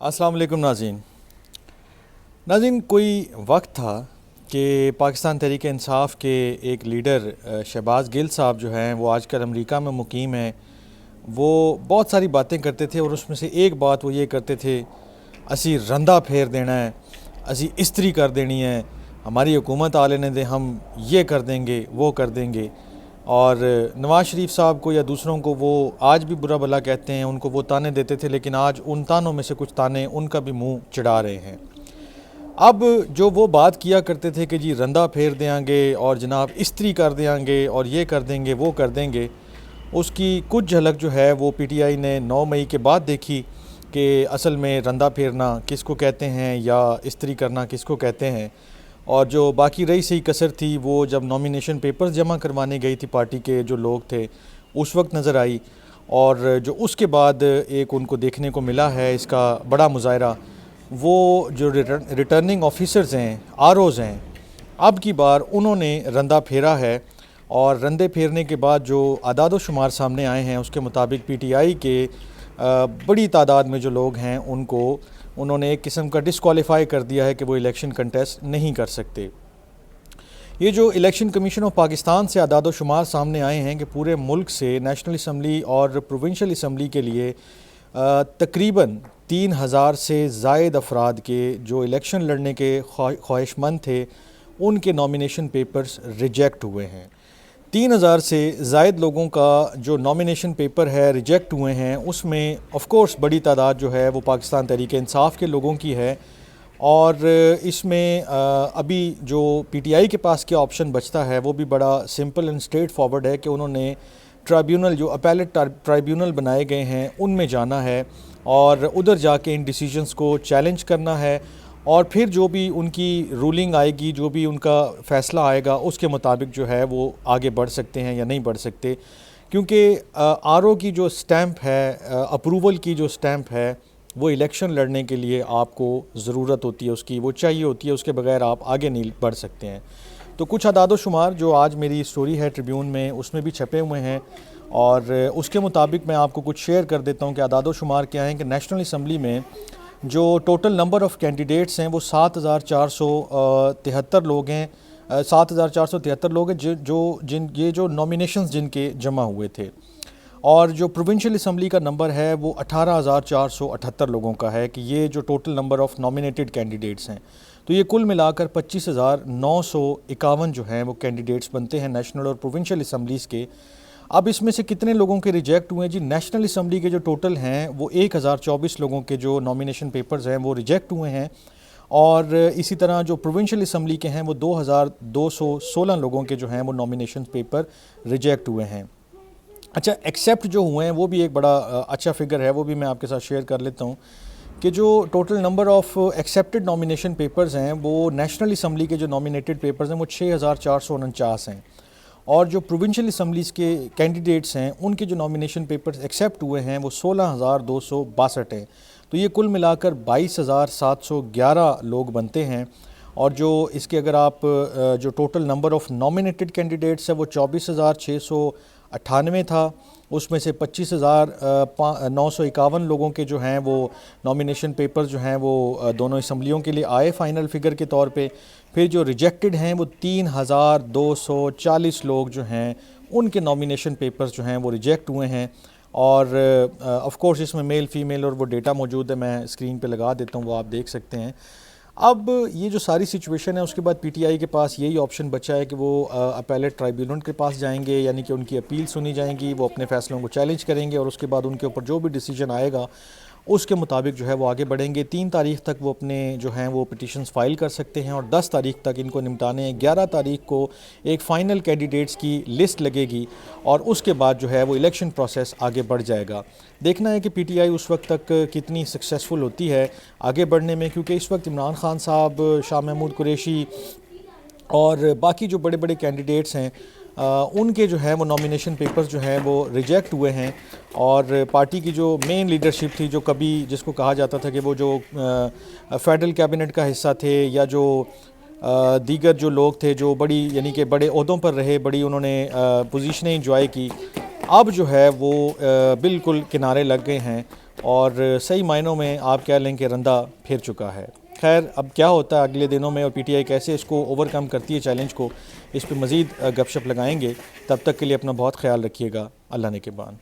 अस्सलाम वालेकुम नाज़रीन। नाज़रीन, कोई वक्त था कि पाकिस्तान तहरीक इंसाफ के एक लीडर शहबाज गिल साहब जो हैं वो आजकल अमेरिका में मुकीम हैं। वो बहुत सारी बातें करते थे और उसमें से एक बात वो ये करते थे, असी रंदा फेर देना है, असी इस्त्री कर देनी है, हमारी हुकूमत आ लेने दें, हम ये कर देंगे वो कर देंगे। और नवाज़ शरीफ साहब को या दूसरों को वो आज भी बुरा भला कहते हैं, उनको वो ताने देते थे, लेकिन आज उन तानों में से कुछ ताने उनका भी मुंह चिढ़ा रहे हैं। अब जो वो बात किया करते थे कि जी रंदा फेर देंगे और जनाब इस्त्री कर देंगे और ये कर देंगे वो कर देंगे, उसकी कुछ झलक जो है वो पीटीआई ने 9 मई के बाद देखी कि असल में रंदा फेरना किसको कहते हैं या इस्त्री करना किसको कहते हैं। और जो बाकी रही सही कसर थी वो जब नॉमिनेशन पेपर्स जमा करवाने गई थी पार्टी के जो लोग थे उस वक्त नज़र आई। और जो उसके बाद एक उनको देखने को मिला है इसका बड़ा मुजाहरा, वो जो रिटर्निंग ऑफिसर्स हैं, आरओज़ हैं, अब की बार उन्होंने रंदा फेरा है। और रंदे फेरने के बाद जो आदाद व शुमार सामने आए हैं उसके मुताबिक पीटीआई के बड़ी तादाद में जो लोग हैं उनको उन्होंने एक किस्म का डिसक्वालीफाई कर दिया है कि वो इलेक्शन कंटेस्ट नहीं कर सकते। ये जो इलेक्शन कमीशन ऑफ पाकिस्तान से आदाद व शुमार सामने आए हैं कि पूरे मुल्क से नेशनल असम्बली और प्रोविंशियल असम्बली के लिए तकरीबन 3,000 से ज़ायद अफराद के जो इलेक्शन लड़ने के ख्वाहिशमंद थे उनके नॉमिनेशन पेपर्स रिजेक्ट हुए हैं। 3,000 से ज़ायद लोगों का जो नॉमिनेशन पेपर है रिजेक्ट हुए हैं, उसमें ऑफ़ कोर्स बड़ी तादाद जो है वो पाकिस्तान तहरीक इंसाफ के लोगों की है। और इसमें अभी जो पीटीआई के पास क्या ऑप्शन बचता है वो भी बड़ा सिंपल एंड स्ट्रेट फॉरवर्ड है कि उन्होंने ट्राइब्यूनल जो अपैलेट ट्राइब्यूनल बनाए गए हैं उनमें जाना है और उधर जाके इन डिसीजंस को चैलेंज करना है। और फिर जो भी उनकी रूलिंग आएगी, जो भी उनका फ़ैसला आएगा, उसके मुताबिक जो है वो आगे बढ़ सकते हैं या नहीं बढ़ सकते। क्योंकि आरओ की जो स्टैंप है, अप्रूवल की जो स्टैंप है, वो इलेक्शन लड़ने के लिए आपको ज़रूरत होती है, उसकी वो चाहिए होती है, उसके बगैर आप आगे नहीं बढ़ सकते हैं। तो कुछ आदाद व शुमार जो आज मेरी स्टोरी है ट्रिब्यून में उसमें भी छपे हुए हैं और उसके मुताबिक मैं आपको कुछ शेयर कर देता हूँ कि आदाद व शुमार क्या हैं। कि नेशनल असम्बली में जो टोटल नंबर ऑफ़ कैंडिडेट्स हैं वो 7,473 लोग हैं। 7,473 लोग हैं ये जो नॉमिनेशंस जिनके जमा हुए थे। और जो प्रोविंशियल असम्बली का नंबर है वो 18,478 लोगों का है कि ये जो total number of nominated candidates हैं। तो ये कुल मिलाकर 25,951 जो हैं वो कैंडिडेट्स बनते हैं नेशनल और प्रोविंशियल असम्बलीज़ के। अब इसमें से कितने लोगों के रिजेक्ट हुए जी? नेशनल असम्बली के जो टोटल हैं वो 1,024 लोगों के जो नॉमिनेशन पेपर्स हैं वो रिजेक्ट हुए हैं। और इसी तरह जो प्रोविंशियल असम्बली के हैं वो 2,216 लोगों के जो हैं वो नॉमिनेशन पेपर रिजेक्ट हुए हैं। अच्छा, एक्सेप्ट जो हुए हैं वो भी एक बड़ा अच्छा फिगर है, वो भी मैं आपके साथ शेयर कर लेता हूँ कि जो total number of accepted nomination papers हैं वो नेशनल असम्बली के जो नॉमिनेटेड पेपर्स हैं वो 6,449 हैं। और जो प्रोविंशियल असम्बलीज़ के कैंडिडेट्स हैं उनके जो नॉमिनेशन पेपर्स एक्सेप्ट हुए हैं वो 16,262 हैं। तो ये कुल मिलाकर 22,711 लोग बनते हैं। और जो इसके अगर आप जो total number of nominated candidates है वो 24,698 था, उसमें से 25,951 लोगों के जो हैं वो नॉमिनेशन पेपर्स जो हैं वो दोनों असम्बलियों के लिए आए फ़ाइनल फ़िगर के तौर पे। फिर जो रिजेक्टेड हैं वो 3,240 लोग जो हैं उनके नॉमिनेशन पेपर्स जो हैं वो रिजेक्ट हुए हैं। और ऑफ़ कोर्स इसमें मेल फ़ीमेल और वो डेटा मौजूद है, मैं स्क्रीन पे लगा देता हूँ, वो आप देख सकते हैं। अब ये जो सारी सिचुएशन है उसके बाद पीटीआई के पास यही ऑप्शन बचा है कि वो अपैलेट ट्राइब्यूनल के पास जाएंगे, यानी कि उनकी अपील सुनी जाएंगी, वो अपने फ़ैसलों को चैलेंज करेंगे और उसके बाद उनके ऊपर जो भी डिसीजन आएगा उसके मुताबिक जो है वो आगे बढ़ेंगे। 3 तारीख तक वो अपने जो हैं वो पिटिशन्स फाइल कर सकते हैं और 10 तारीख तक इनको निपटाने हैं। 11 तारीख को एक फ़ाइनल कैंडिडेट्स की लिस्ट लगेगी और उसके बाद जो है वो इलेक्शन प्रोसेस आगे बढ़ जाएगा। देखना है कि पीटीआई उस वक्त तक कितनी सक्सेसफुल होती है आगे बढ़ने में, क्योंकि इस वक्त इमरान खान साहब, शाह महमूद कुरैशी और बाकी जो बड़े बड़े कैंडिडेट्स हैं उनके जो है वो नॉमिनेशन पेपर्स जो हैं वो रिजेक्ट हुए हैं। और पार्टी की जो मेन लीडरशिप थी, जो कभी जिसको कहा जाता था कि वो जो फेडरल कैबिनेट का हिस्सा थे या जो दीगर जो लोग थे जो बड़ी यानी कि बड़े ओहदों पर रहे, बड़ी उन्होंने पोजीशनें इंजॉय की, अब जो है वो बिल्कुल किनारे लग गए हैं और सही मायनों में आप कह लें कि रंदा फिर चुका है। खैर, अब क्या होता है अगले दिनों में और पीटीआई कैसे इसको ओवरकम करती है चैलेंज को, इस पर मज़ीद गपशप लगाएंगे। तब तक के लिए अपना बहुत ख्याल रखिएगा। अल्लाह ने के बान।